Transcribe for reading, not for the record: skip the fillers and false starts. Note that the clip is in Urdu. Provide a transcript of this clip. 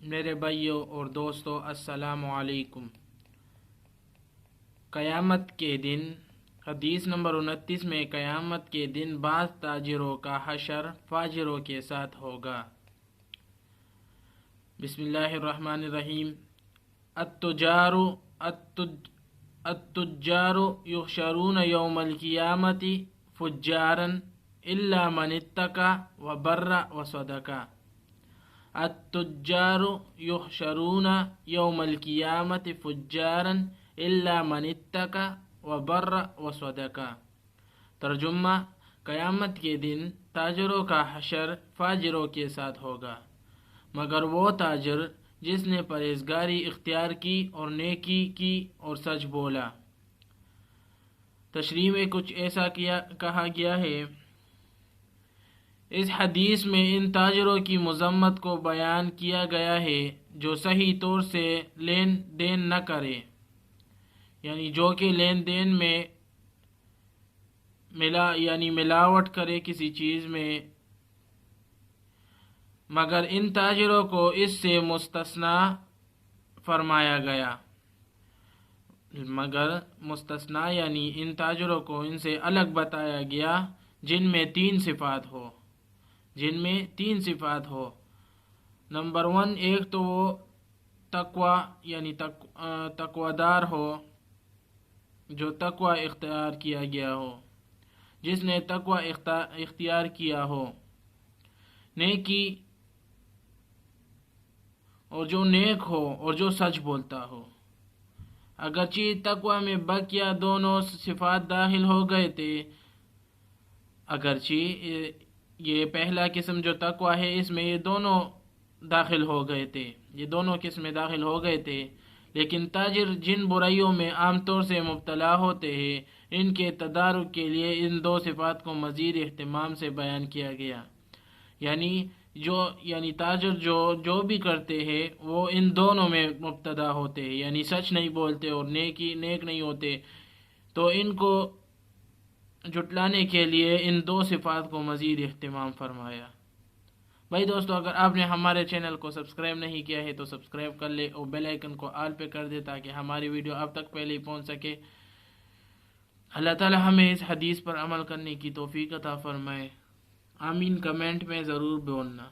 میرے بھائیوں اور دوستوں، السلام علیکم۔ قیامت کے دن، حدیث نمبر 29 میں قیامت کے دن بعض تاجروں کا حشر فاجروں کے ساتھ ہوگا۔ بسم اللہ الرحمن الرحیم۔ التجار یحشرون یوم القیامت فجارا الا من اتقى وبر وصدق۔ التجار یحشرون یوم القیامت فجارا الا من اتقى وبر وصدق۔ ترجمہ: قیامت کے دن تاجروں کا حشر فاجروں کے ساتھ ہوگا، مگر وہ تاجر جس نے پرہیزگاری اختیار کی اور نیکی کی اور سچ بولا۔ تشریح میں کچھ ایسا کہا گیا ہے۔ اس حدیث میں ان تاجروں کی مذمت کو بیان کیا گیا ہے جو صحیح طور سے لین دین نہ کرے، یعنی جو کہ لین دین میں ملاوٹ کرے کسی چیز میں، مگر ان تاجروں کو اس سے مستثنا فرمایا گیا۔ مگر مستثنا یعنی ان تاجروں کو ان سے الگ بتایا گیا جن میں تین صفات ہو۔ نمبر 1، ایک تو وہ تقوی یعنی تقویدار ہو، جو تقوی اختیار کیا گیا ہو، جس نے تقوی اختیار کیا ہو، نیکی اور جو نیک ہو اور جو سچ بولتا ہو۔ اگرچہ تقوی میں بقیہ دونوں صفات داخل ہو گئے تھے، اگرچہ یہ پہلا قسم جو تقوی ہے اس میں یہ دونوں قسمیں داخل ہو گئے تھے، لیکن تاجر جن برائیوں میں عام طور سے مبتلا ہوتے ہیں ان کے تدارک کے لیے ان دو صفات کو مزید اہتمام سے بیان کیا گیا۔ یعنی تاجر جو بھی کرتے ہیں وہ ان دونوں میں مبتلا ہوتے ہیں، یعنی سچ نہیں بولتے اور نیک نہیں ہوتے، تو ان کو جھٹلانے کے لیے ان دو صفات کو مزید اہتمام فرمایا۔ بھائی دوستو، اگر آپ نے ہمارے چینل کو سبسکرائب نہیں کیا ہے تو سبسکرائب کر لے اور بیل آئیکن کو آل پہ کر دے تاکہ ہماری ویڈیو آپ تک پہلے ہی پہنچ سکے۔ اللہ تعالی ہمیں اس حدیث پر عمل کرنے کی توفیق عطا فرمائے۔ آمین کمنٹ میں ضرور بولنا۔